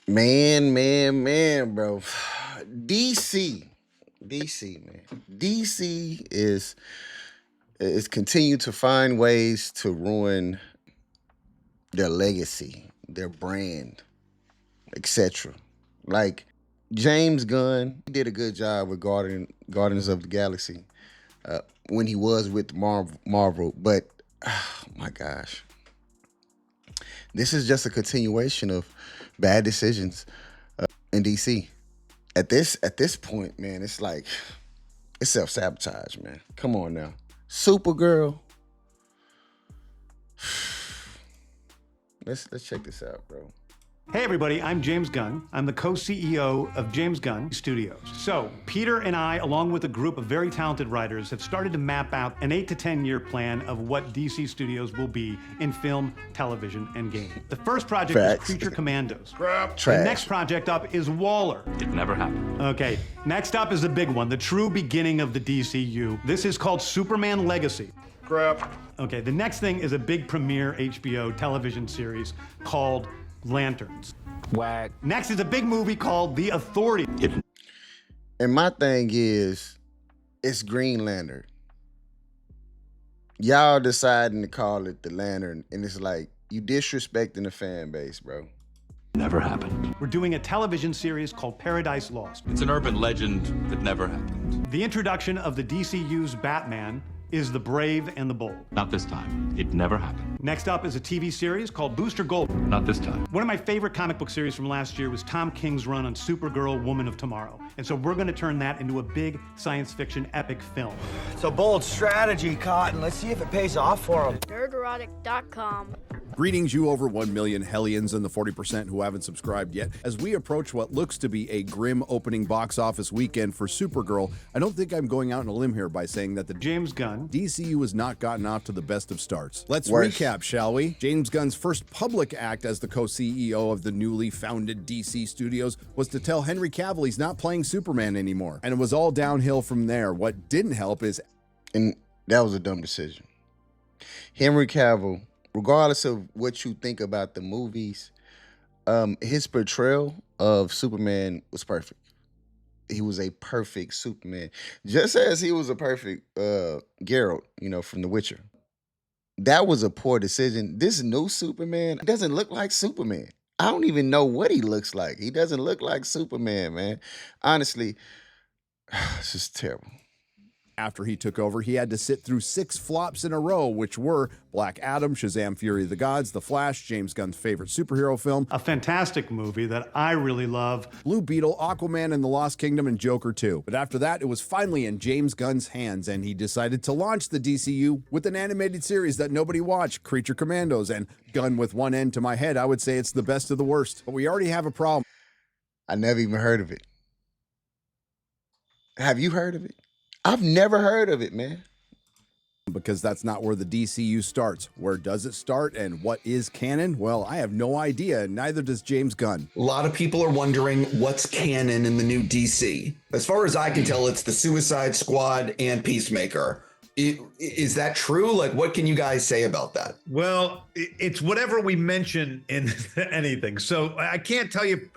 Man, bro. DC, man. DC is continue to find ways to ruin their legacy, their brand, etc. Like James Gunn, he did a good job with Guardians of the Galaxy when he was with Marvel, but oh my gosh, this is just a continuation of bad decisions in DC. At this point, man, it's like it's self-sabotage, man. Come on now. Supergirl. Let's check this out, bro. Hey everybody, I'm James Gunn. I'm the co-CEO of James Gunn Studios. So, Peter and I, along with a group of very talented writers, have started to map out an 8 to 10 year plan of what DC Studios will be in film, television, and gaming. The first project is Creature Commandos. Trash. The next project up is Waller. It never happened. Okay, next up is the big one, the true beginning of the DCU. This is called Superman Legacy. Crap. Okay, the next thing is a big premiere HBO television series called Lanterns. Whack. Next is a big movie called The Authority. And my thing is, it's Green Lantern. Y'all deciding to call it the Lantern, and it's like you disrespecting the fan base, bro. Never happened. We're doing a television series called Paradise Lost. It's an urban legend that never happened. The introduction of the DCU's Batman is The Brave and the Bold. Not this time. It never happened. Next up is a TV series called Booster Gold. Not this time. One of my favorite comic book series from last year was Tom King's run on Supergirl, Woman of Tomorrow. And so we're going to turn that into a big science fiction epic film. It's a bold strategy, Cotton. Let's see if it pays off for him. Nerderotic.com. Greetings, you over 1 million hellions and the 40% who haven't subscribed yet. As we approach what looks to be a grim opening box office weekend for Supergirl, I don't think I'm going out on a limb here by saying that the James Gunn DCU has not gotten off to the best of starts. Let's Worse. recap, shall we? James Gunn's first public act as the co-CEO of the newly founded DC Studios was to tell Henry Cavill he's not playing Superman anymore. And it was all downhill from there. What didn't help is... And that was a dumb decision. Henry Cavill, regardless of what you think about the movies, his portrayal of Superman was perfect. He was a perfect Superman, just as he was a perfect Geralt, from The Witcher. That was a poor decision. This new Superman doesn't look like Superman. I don't even know what he looks like. He doesn't look like Superman, man. Honestly, it's just terrible. After he took over, he had to sit through 6 flops in a row, which were Black Adam, Shazam! Fury of the Gods, The Flash, James Gunn's favorite superhero film, a fantastic movie that I really love, Blue Beetle, Aquaman and the Lost Kingdom, and Joker 2. But after that, it was finally in James Gunn's hands, and he decided to launch the DCU with an animated series that nobody watched, Creature Commandos, and Gun with one end to my head, I would say it's the best of the worst. But we already have a problem. I never even heard of it. Have you heard of it? I've never heard of it, man. Because that's not where the DCU starts. Where does it start and what is canon? Well, I have no idea, neither does James Gunn. A lot of people are wondering what's canon in the new DC. As far as I can tell, it's the Suicide Squad and Peacemaker. Is that true? Like, what can you guys say about that? Well, it's whatever we mention in anything. So I can't tell you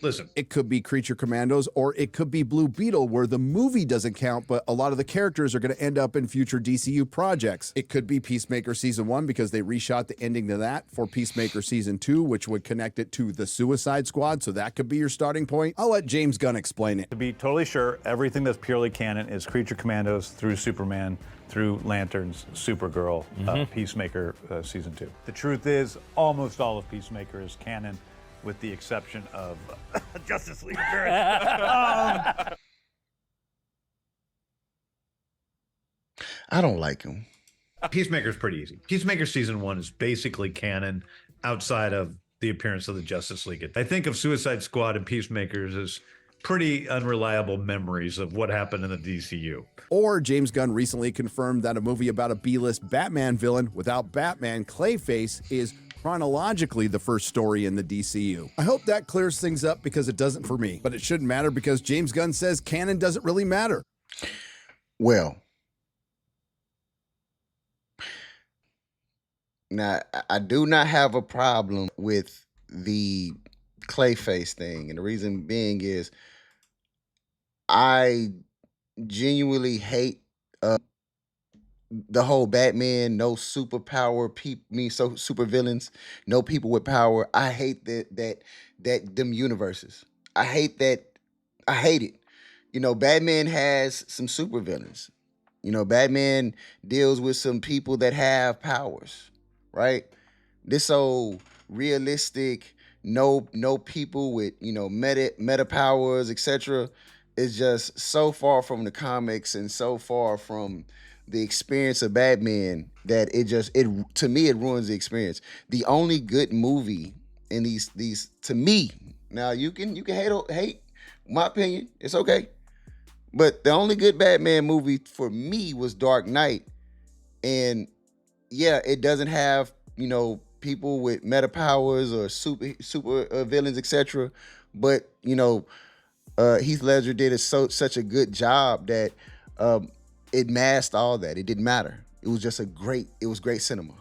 listen. It could be Creature Commandos or it could be Blue Beetle, where the movie doesn't count, but a lot of the characters are going to end up in future DCU projects. It could be Peacemaker Season 1 because they reshot the ending to that for Peacemaker Season 2, which would connect it to the Suicide Squad, so that could be your starting point. I'll let James Gunn explain it. To be totally sure, everything that's purely canon is Creature Commandos through Superman, through Lanterns, Supergirl, Peacemaker Season 2. The truth is, almost all of Peacemaker is canon, with the exception of Justice League appearance. I don't like him. Peacemaker's pretty easy. Peacemaker Season 1 is basically canon outside of the appearance of the Justice League. I think of Suicide Squad and Peacemakers as pretty unreliable memories of what happened in the DCU. Or James Gunn recently confirmed that a movie about a B-list Batman villain without Batman, Clayface, is chronologically the first story in the DCU. I hope that clears things up because it doesn't for me, but it shouldn't matter because James Gunn says canon doesn't really matter. Well, now I do not have a problem with the Clayface thing, and the reason being is I genuinely hate the whole Batman, no superpower so super villains, no people with power. I hate that them universes. I hate that. I hate it. Batman has some super villains. Batman deals with some people that have powers, right? This old realistic, no people with meta powers, etc. is just so far from the comics and so far from the experience of Batman that it to me it ruins the experience. The only good movie in these to me, now you can hate my opinion, it's okay. But the only good Batman movie for me was Dark Knight. And yeah, it doesn't have, people with meta powers or super villains, etc. But, Heath Ledger did such a good job that it masked all that. It didn't matter. It was just great cinema.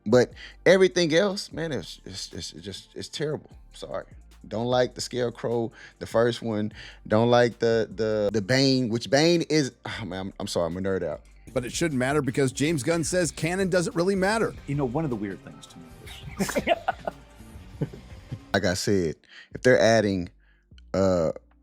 But everything else, man, it's terrible. Sorry. Don't like the Scarecrow, the first one. Don't like the Bane, which Bane is. Oh man, I'm sorry, I'm a nerd out. But it shouldn't matter because James Gunn says canon doesn't really matter. One of the weird things to me is, like I said, if they're adding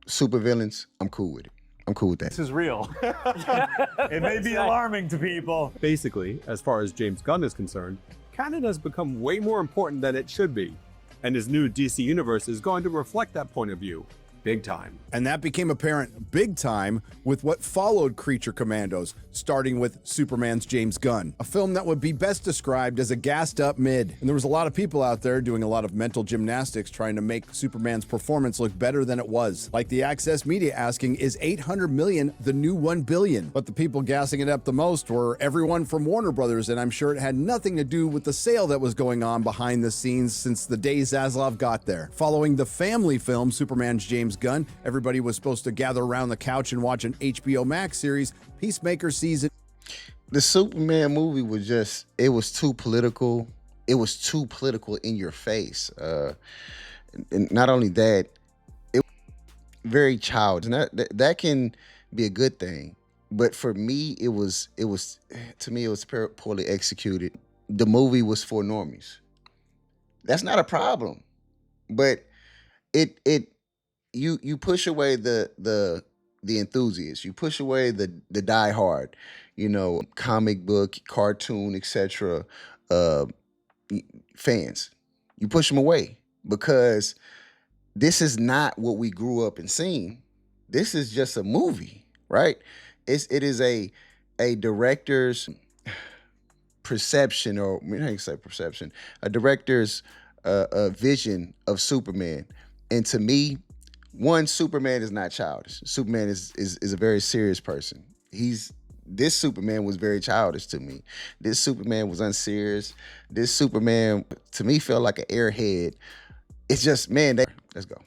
super villains, I'm cool with it. I'm cool with that. This is real. It may be alarming to people. Basically, as far as James Gunn is concerned, canon has become way more important than it should be. And his new DC universe is going to reflect that point of view. Big time. And that became apparent big time with what followed Creature Commandos, starting with Superman's James Gunn, a film that would be best described as a gassed up mid. And there was a lot of people out there doing a lot of mental gymnastics trying to make Superman's performance look better than it was. Like the Access Media asking, is 800 million the new 1 billion? But the people gassing it up the most were everyone from Warner Brothers, and I'm sure it had nothing to do with the sale that was going on behind the scenes since the day Zaslav got there. Following the family film, Superman's James Gunn, everybody was supposed to gather around the couch and watch an HBO Max series, Peacemaker season. The Superman movie was it was too political. It was too political in your face. And not only that, it was very childish. And that can be a good thing. But for me, it was poorly executed. The movie was for normies. That's not a problem. But you push away the enthusiasts. You push away the diehard, comic book, cartoon, etc. Fans. You push them away because this is not what we grew up and seen. This is just a movie, right? It is a director's perception, or how you say perception, a director's vision of Superman. And to me, one, Superman is not childish. Superman is a very serious person. This Superman was very childish to me. This Superman was unserious. This Superman, to me, felt like an airhead. It's just, man, let's go.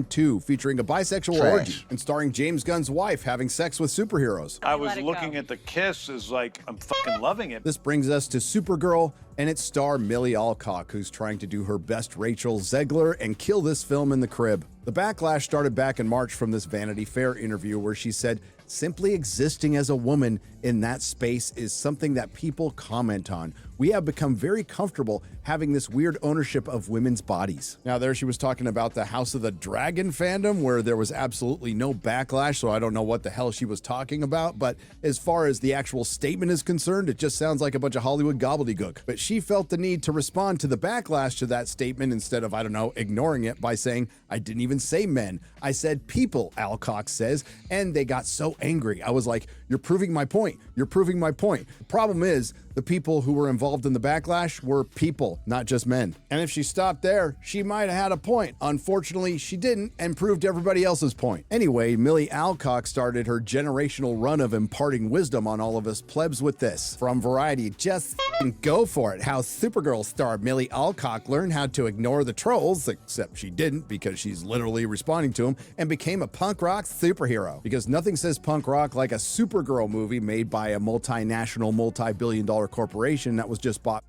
2, featuring a bisexual orgy and starring James Gunn's wife having sex with superheroes. I was looking at the kiss as like, I'm fucking loving it. This brings us to Supergirl and its star Milly Alcock, who's trying to do her best Rachel Zegler and kill this film in the crib. The backlash started back in March from this Vanity Fair interview where she said, simply existing as a woman in that space is something that people comment on. We have become very comfortable having this weird ownership of women's bodies. Now there she was talking about the House of the Dragon fandom where there was absolutely no backlash, so I don't know what the hell she was talking about, but as far as the actual statement is concerned, it just sounds like a bunch of Hollywood gobbledygook. But she felt the need to respond to the backlash to that statement instead of, ignoring it by saying, I didn't even say men. I said people, Alcock says, and they got so angry. I was like, you're proving my point. You're proving my point. The problem is the people who were involved in the backlash were people, not just men. And if she stopped there, she might have had a point. Unfortunately, she didn't and proved everybody else's point. Anyway, Milly Alcock started her generational run of imparting wisdom on all of us plebs with this. From Variety, just go for it. How Supergirl star Milly Alcock learned how to ignore the trolls, except she didn't because she's literally responding to them, and became a punk rock superhero. Because nothing says punk rock like a Supergirl movie made by a multinational, multi-billion-dollar corporation that was just bought.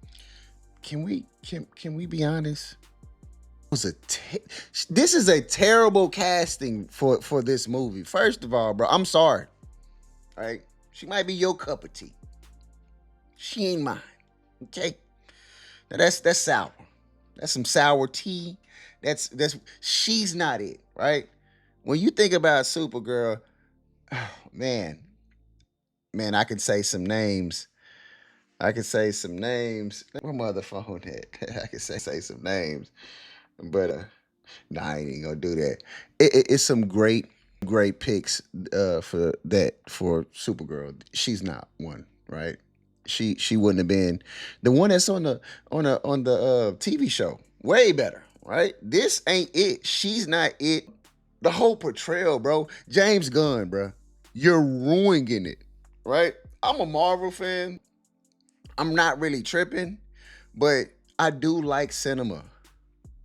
Can we be honest? This is a terrible casting for this movie. First of all, bro, I'm sorry. All right, she might be your cup of tea. She ain't mine. Okay, now that's sour. That's some sour tea. That's she's not it, right? When you think about Supergirl, oh, man, I can say some names. Where my other phone at? I can say some names, but I ain't even gonna do that. It's some great picks for Supergirl. She's not one, right? She wouldn't have been the one that's on the TV show. Way better, right? This ain't it. She's not it. The whole portrayal, bro. James Gunn, bro. You're ruining it, right? I'm a Marvel fan. I'm not really tripping, but I do like cinema.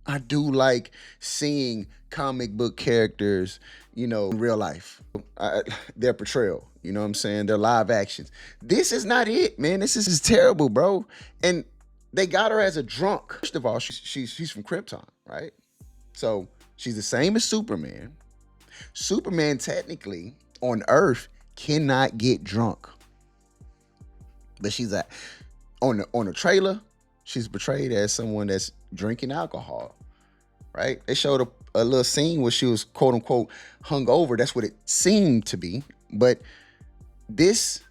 I do like seeing comic book characters, in real life. Their portrayal, you know what I'm saying? Their live actions. This is not it, man. This is terrible, bro. And they got her as a drunk. First of all, she's from Krypton, right? So she's the same as Superman. Superman technically on Earth cannot get drunk. But she's on the trailer, she's portrayed as someone that's drinking alcohol, right? They showed a little scene where she was quote unquote hungover. That's what it seemed to be. But this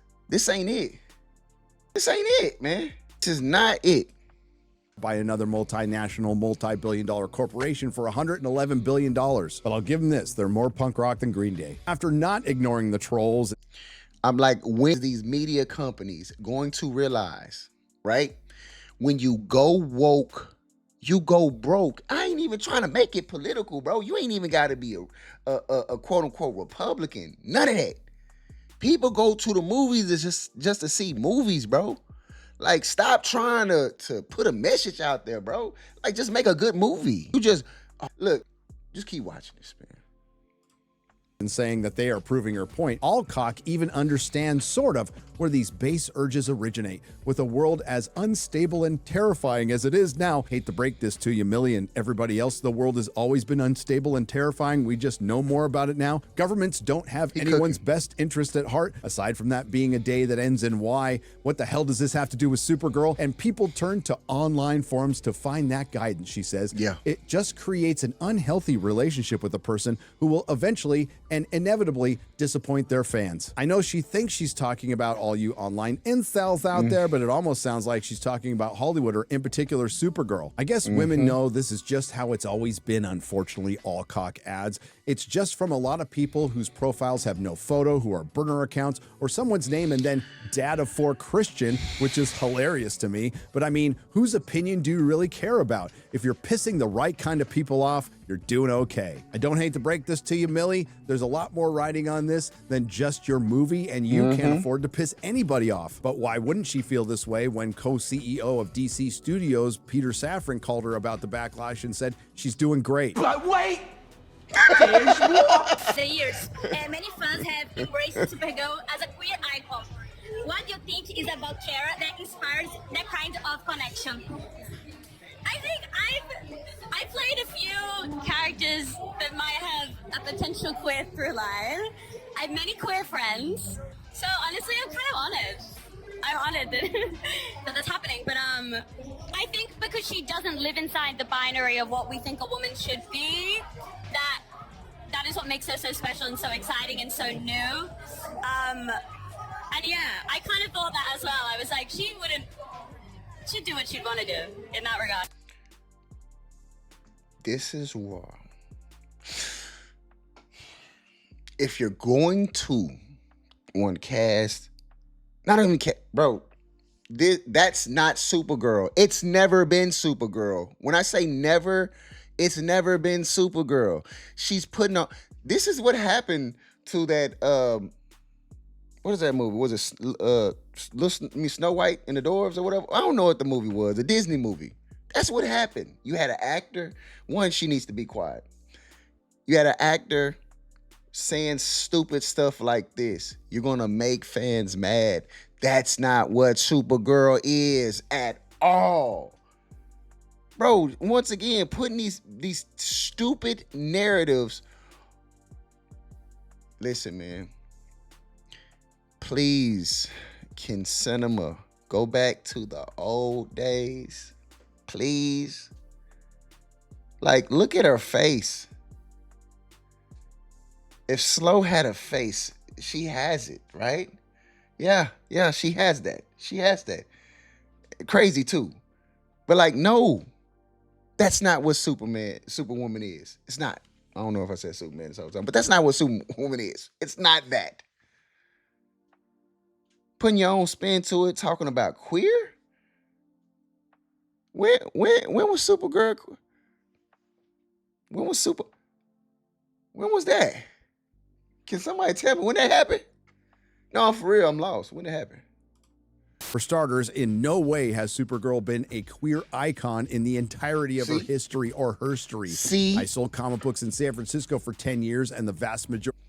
ain't it. This ain't it, man. This is not it. By another multinational, multi-billion-dollar corporation for $111 billion. But I'll give them this, they're more punk rock than Green Day. After not ignoring the trolls, I'm like, when these media companies going to realize, right? When you go woke, you go broke. I ain't even trying to make it political, bro. You ain't even got to be a quote-unquote Republican. None of that. People go to the movies just to see movies, bro. Like, stop trying to put a message out there, bro. Like, just make a good movie. You just, look, just keep watching this, man. And saying that they are proving her point. Alcock even understands, sort of, where these base urges originate. With a world as unstable and terrifying as it is now, hate to break this to you, Milly and everybody else, the world has always been unstable and terrifying. We just know more about it now. Governments don't have anyone's best interest at heart, aside from that being a day that ends in Y. What the hell does this have to do with Supergirl? And people turn to online forums to find that guidance, she says. Yeah. It just creates an unhealthy relationship with a person who will eventually and inevitably disappoint their fans. I know she thinks she's talking about all you online incels out there, but it almost sounds like she's talking about Hollywood, or in particular Supergirl. I guess women know this is just how it's always been, unfortunately, Alcock adds. It's just from a lot of people whose profiles have no photo, who are burner accounts, or someone's name and then dad of 4 Christian, which is hilarious to me. But I mean, whose opinion do you really care about? If you're pissing the right kind of people off, you're doing okay. I don't hate to break this to you, Milly. There's a lot more riding on this than just your movie, and you can't afford to piss anybody off. But why wouldn't she feel this way when co-CEO of DC Studios, Peter Safran, called her about the backlash and said she's doing great? But wait! The years, many fans have embraced Supergirl as a queer icon. What do you think is about Kara that inspires that kind of connection? I think I've played a few characters that might have a potential queer through line. I have many queer friends, so honestly, I'm kind of honored. I'm honored that that's happening. But I think because she doesn't live inside the binary of what we think a woman should be, that is what makes her so special and so exciting and so new. And yeah, I kind of thought that as well. I was like, she'd do what she'd want to do in that regard. This is why, if you're going to want to cast, not even cast, bro, that's not Supergirl. It's never been Supergirl. When I say never, it's never been Supergirl. She's putting on, this is what happened to that, what is that movie? Was it Snow White and the Dwarves or whatever? I don't know what the movie was, a Disney movie. That's what happened. You had an actor, one, she needs to be quiet. You had an actor saying stupid stuff like this. You're gonna make fans mad. That's not what Supergirl is at all. bro, once again, putting these stupid narratives. Listen, man. Please, can cinema go back to the old days? Please. Like, look at her face. If Slow had a face, she has it, right? Yeah, she has that. She has that. Crazy too. But like, no, that's not what Superwoman is. It's not. I don't know if I said Superman this whole time, but that's not what Superwoman is. It's not that. Putting your own spin to it, talking about queer? When was Supergirl? When was that? Can somebody tell me when that happened? No, for real, I'm lost. When it happened? For starters, in no way has Supergirl been a queer icon in the entirety of her history or herstory. See? I sold comic books in San Francisco for 10 years, and the vast majority...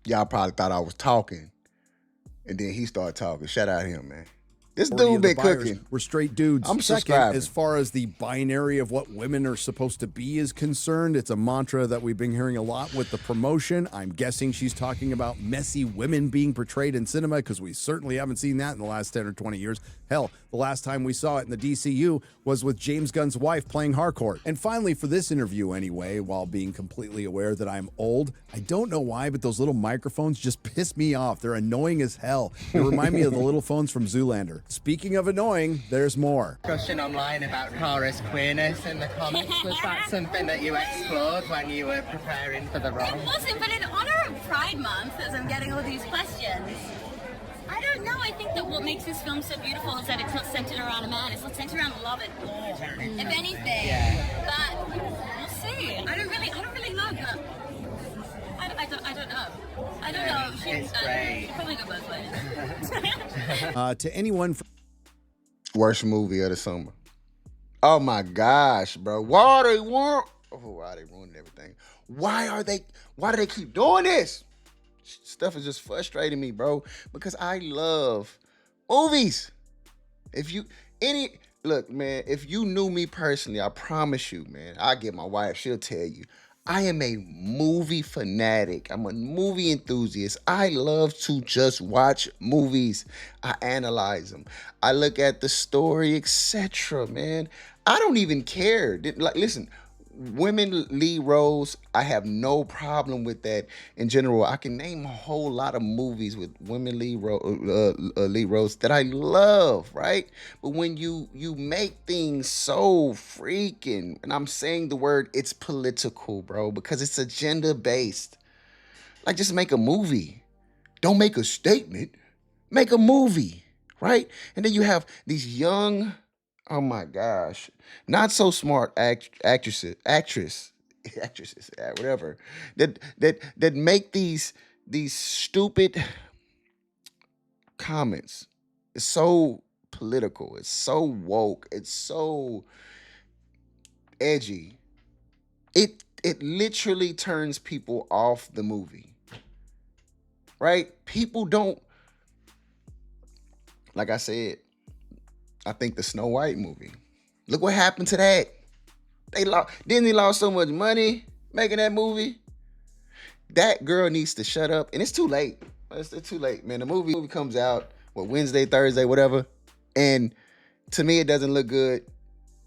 Y'all probably thought I was talking. And then he started talking. Shout out him, man. This of dude the been buyers cooking. We're straight dudes. I'm Second, subscribing. as far as the binary of what women are supposed to be is concerned, it's a mantra that we've been hearing a lot with the promotion. I'm guessing she's talking about messy women being portrayed in cinema, because we certainly haven't seen that in the last 10 or 20 years. Hell, the last time we saw it in the DCU was with James Gunn's wife playing Harcourt. And finally, for this interview anyway, while being completely aware that I'm old, I don't know why, but those little microphones just piss me off. They're annoying as hell. They remind me of the little phones from Zoolander. Speaking of annoying, there's more. Discussion online about Kara's queerness in the comics. Was that something that you explored when you were preparing for the role? It wasn't, but in honor of Pride Month, as I'm getting all these questions, I don't know. I think that what makes this film so beautiful is that it's not centered around a man. It's not centered around love at all, if anything. Yeah. But we'll see. I don't really know. But I don't know. I don't know. It's great. She'll probably go both ways. To anyone... Worst movie of the summer. Oh my gosh, bro. Why they ruining everything? Why do they keep doing this? Stuff is just frustrating me, bro, because I love movies. Look, man, if you knew me personally, I promise you, man, I get my wife, she'll tell you, I am a movie fanatic. I'm a movie enthusiast. I love to just watch movies. I analyze them. I look at the story, etc., man. I don't even care. Listen, women lead roles, I have no problem with that in general. I can name a whole lot of movies with women lead roles that I love, right? But when you make things so freaking, and I'm saying the word, it's political, bro, because it's agenda-based. Like, just make a movie. Don't make a statement. Make a movie, right? And then you have these young... Oh my gosh, not so smart actresses, whatever, that make these stupid comments. It's so political. It's so woke. It's so edgy. It literally turns people off the movie, right? People don't, like I said, I think the Snow White movie. Look what happened to that. Disney lost so much money making that movie. That girl needs to shut up. And it's too late. It's too late, man. The movie comes out, Wednesday, Thursday, whatever. And to me, it doesn't look good.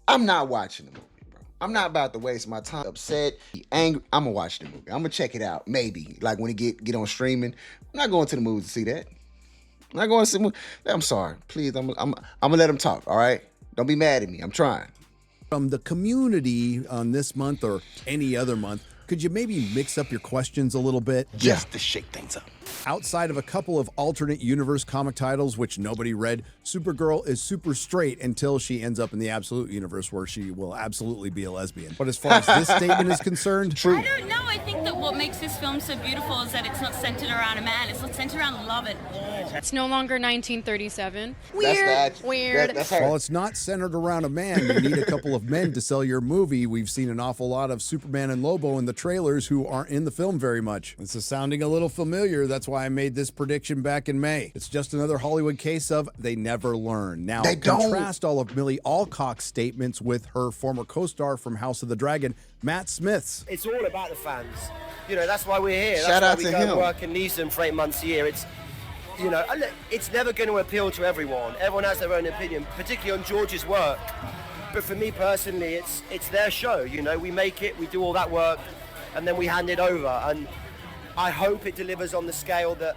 I'm not watching the movie, bro. I'm not about to waste my time upset, angry. I'm going to watch the movie. I'm going to check it out, maybe. Like when it get on streaming. I'm not going to the movies to see that. I'm not going to see. I'm sorry. Please, I'm gonna let him talk. All right. Don't be mad at me. I'm trying. From the community on this month or any other month, could you maybe mix up your questions a little bit? Just to shake things up. Outside of a couple of alternate universe comic titles, which nobody read, Supergirl is super straight until she ends up in the absolute universe where she will absolutely be a lesbian. But as far as this statement is concerned, I don't know. I think that what makes this film so beautiful is that it's not centered around a man, it's centered around love and war. It's no longer 1937. Weird. That's her. While it's not centered around a man, you need a couple of men to sell your movie. We've seen an awful lot of Superman and Lobo in the trailers who aren't in the film very much. This is sounding a little familiar. That's why I made this prediction back in May. It's just another Hollywood case of they never learn. Now, contrast all of Milly Alcock's statements with her former co-star from House of the Dragon, Matt Smith's. It's all about the fans. You know, that's why we're here. Shout out that's why we to go him. and work in Neeson for 8 months a year. It's, you know, it's never going to appeal to everyone. Everyone has their own opinion, particularly on George's work. But for me personally, it's their show. You know, we make it, we do all that work, and then we hand it over. And I hope it delivers on the scale that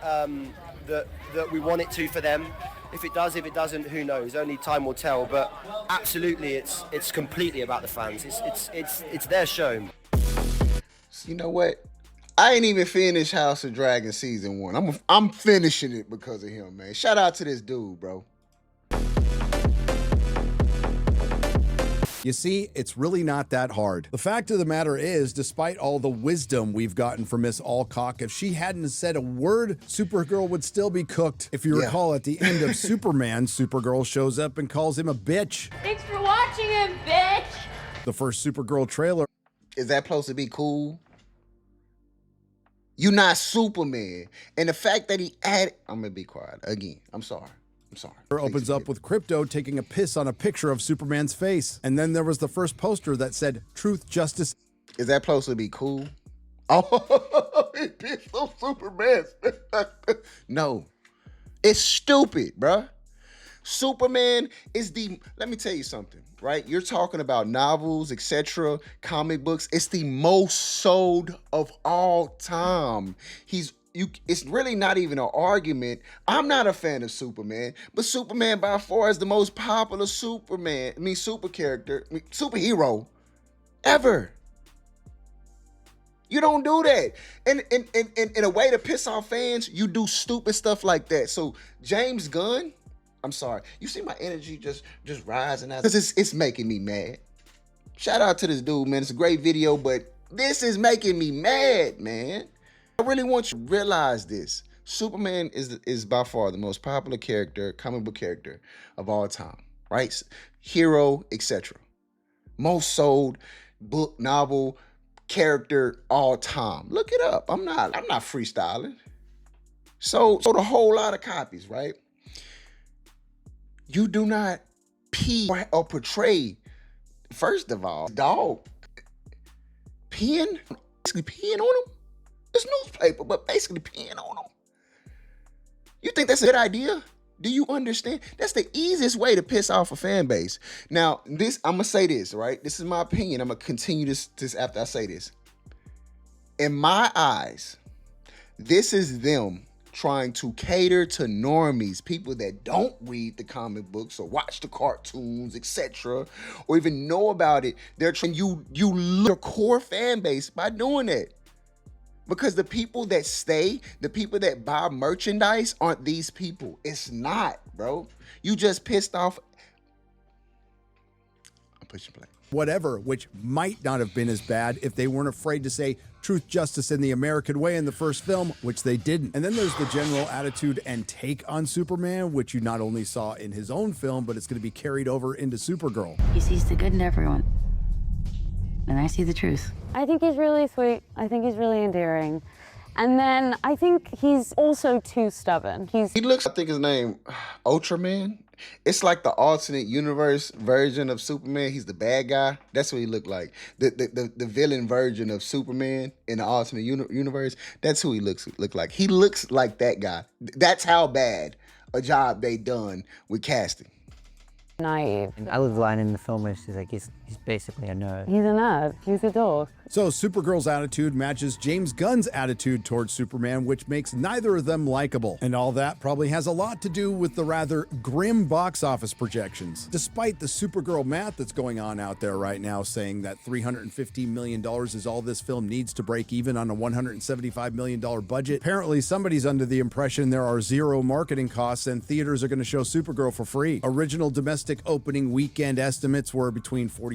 that we want it to for them. If it does, if it doesn't, who knows? Only time will tell. But absolutely, it's completely about the fans. It's their show. You know what? I ain't even finished House of Dragon season 1. I'm finishing it because of him, man. Shout out to this dude, bro. You see, it's really not that hard. The fact of the matter is, despite all the wisdom we've gotten from Miss Alcock, if she hadn't said a word, Supergirl would still be cooked. If you recall, at the end of Superman, Supergirl shows up and calls him a bitch. Thanks for watching him, bitch! The first Supergirl trailer. Is that supposed to be cool? You not Superman. And the fact that he added... I'm going to be quiet. Again, I'm sorry. Opens up with Crypto taking a piss on a picture of Superman's face. And then there was the first poster that said, Truth, Justice. Is that supposed to be cool? Oh, he pissed on Superman. No. It's stupid, bruh. Superman is the... Let me tell you something, right? You're talking about novels, etc., comic books. It's the most sold of all time. It's really not even an argument. I'm not a fan of Superman, but Superman by far is the most popular super superhero ever. You don't do that. And in a way to piss off fans, you do stupid stuff like that. So James Gunn, I'm sorry. You see my energy just rising out? Because it's making me mad. Shout out to this dude, man. It's a great video, but this is making me mad, man. I really want you to realize this. Superman is by far the most popular character, comic book character of all time, right? Hero, etc. Most sold book, novel, character all time. Look it up. I'm not freestyling. So a whole lot of copies, right? You do not pee or portray, first of all, dog basically peeing on him. It's newspaper, but basically peeing on them. You think that's a good idea? Do you understand? That's the easiest way to piss off a fan base. Now, I'm going to say this, right? This is my opinion. I'm going to continue this after I say this. In my eyes, this is them trying to cater to normies, people that don't read the comic books or watch the cartoons, etc., or even know about it. They're trying you your core fan base by doing that. Because the people that stay, the people that buy merchandise aren't these people. It's not, bro. You just pissed off. I'm pushing play. Whatever, which might not have been as bad if they weren't afraid to say truth, justice, and the American way in the first film, which they didn't. And then there's the general attitude and take on Superman, which you not only saw in his own film, but it's going to be carried over into Supergirl. He sees the good in everyone. And I see the truth. I think he's really sweet. I think he's really endearing. And then I think he's also too stubborn. He looks, I think his name, Ultraman. It's like the alternate universe version of Superman. He's the bad guy. That's what he looked like. The villain version of Superman in the alternate universe. That's who he look like. He looks like that guy. That's how bad a job they done with casting. Naive. I love the line in the film where she's like, he's basically a nerd. He's a nerd. He's a dork. So Supergirl's attitude matches James Gunn's attitude towards Superman, which makes neither of them likable. And all that probably has a lot to do with the rather grim box office projections. Despite the Supergirl math that's going on out there right now saying that $350 million is all this film needs to break even on a $175 million budget, apparently somebody's under the impression there are zero marketing costs and theaters are going to show Supergirl for free. Original domestic opening weekend estimates were between 40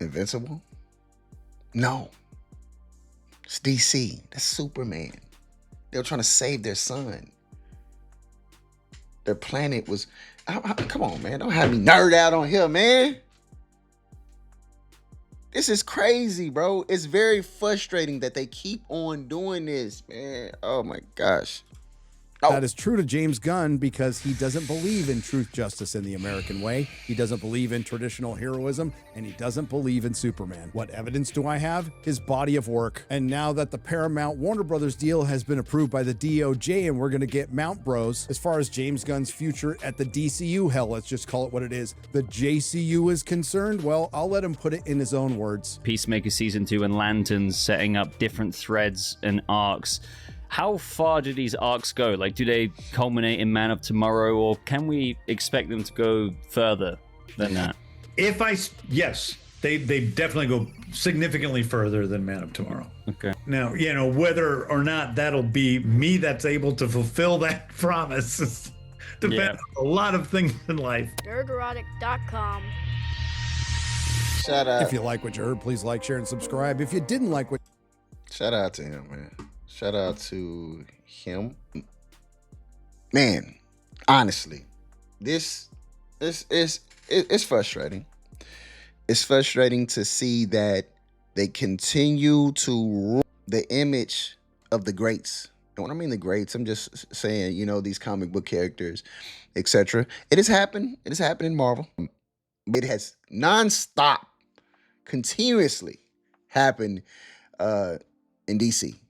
Invincible? No. It's DC. That's Superman. They were trying to save their son. Their planet was... come on, man. Don't have me nerd out on here, man. This is crazy, bro. It's very frustrating that they keep on doing this, man. Oh, my gosh. That is true to James Gunn because he doesn't believe in truth, justice, and the American way. He doesn't believe in traditional heroism, and he doesn't believe in Superman. What evidence do I have? His body of work. And now that the Paramount Warner Brothers deal has been approved by the DOJ and we're going to get Mount Bros, as far as James Gunn's future at the DCU, hell, let's just call it what it is, the JCU is concerned, well, I'll let him put it in his own words. Peacemaker Season 2 and Lanterns setting up different threads and arcs. How far do these arcs go? Like, do they culminate in Man of Tomorrow, or can we expect them to go further than that? Yes, they definitely go significantly further than Man of Tomorrow. Okay. Now, whether or not that'll be me that's able to fulfill that promise depends on a lot of things in life. Nerderotic.com. Shout out. If you like what you heard, please like, share, and subscribe. If you didn't like what... Shout out to him, man. Shout out to him. Man, honestly, this is it's frustrating. It's frustrating to see that they continue to ruin the image of the greats. And when I mean the greats, I'm just saying, these comic book characters, etc. It has happened. It has happened in Marvel. It has nonstop, continuously happened in DC.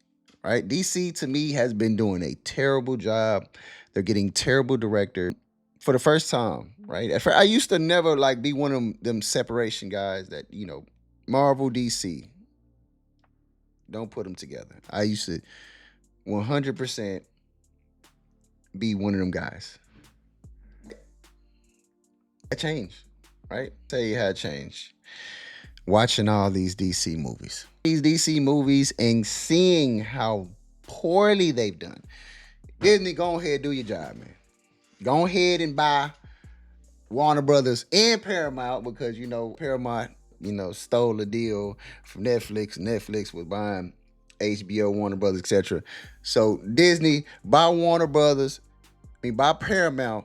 Right? DC, to me, has been doing a terrible job. They're getting terrible directors for the first time, right? I used to never be one of them separation guys that, Marvel, DC, don't put them together. I used to 100% be one of them guys. I changed, right? Tell you how it changed. Watching all these DC movies. These DC movies and seeing how poorly they've done. Disney, go ahead and do your job, man. Go ahead and buy Warner Brothers and Paramount because, Paramount, stole the deal from Netflix. Netflix was buying HBO, Warner Brothers, etc. So Disney, buy Warner Brothers, buy Paramount,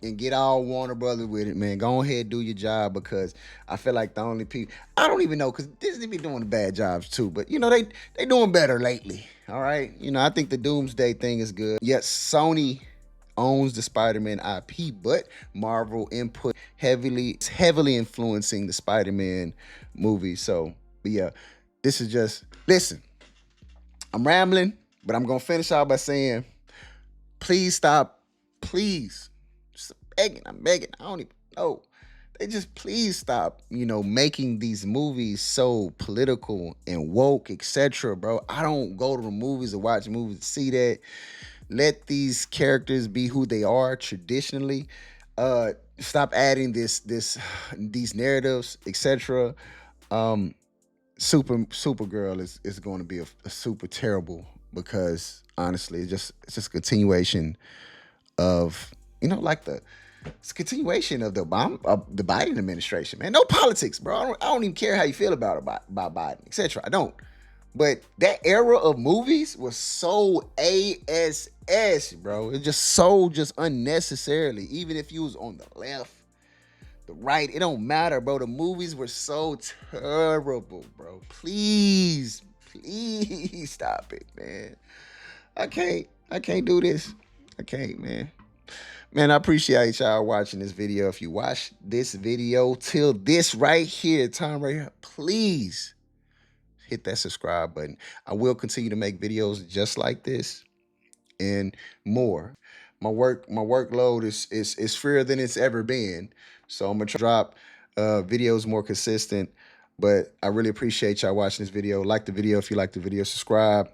and get all Warner Brothers with it, man. Go ahead and do your job because I feel like the only people... I don't even know because Disney be doing bad jobs too, but, they doing better lately, all right? I think the Doomsday thing is good. Yes, Sony owns the Spider-Man IP, but Marvel input it's heavily influencing the Spider-Man movie. So, but yeah, this is just... Listen, I'm rambling, but I'm going to finish out by saying, please stop, please. I'm begging. I don't even know. They just please stop, making these movies so political and woke, etc., bro. I don't go to the movies or watch movies to see that. Let these characters be who they are traditionally. Stop adding these narratives, etc. Supergirl is going to be a super terrible because honestly, it's just a continuation of it's a continuation of the Biden administration, man. No politics, bro. I don't even care how you feel about Biden, etc. I don't. But that era of movies was so ASS, bro. It's just unnecessarily. Even if you was on the left, the right, it don't matter, bro. The movies were so terrible, bro. Please stop it, man. I can't do this. I can't, man. Man, I appreciate y'all watching this video. If you watch this video till this right here, time right here, please hit that subscribe button. I will continue to make videos just like this and more. My workload is freer than it's ever been. So I'm gonna try to drop videos more consistent. But I really appreciate y'all watching this video. Like the video if you like the video, subscribe.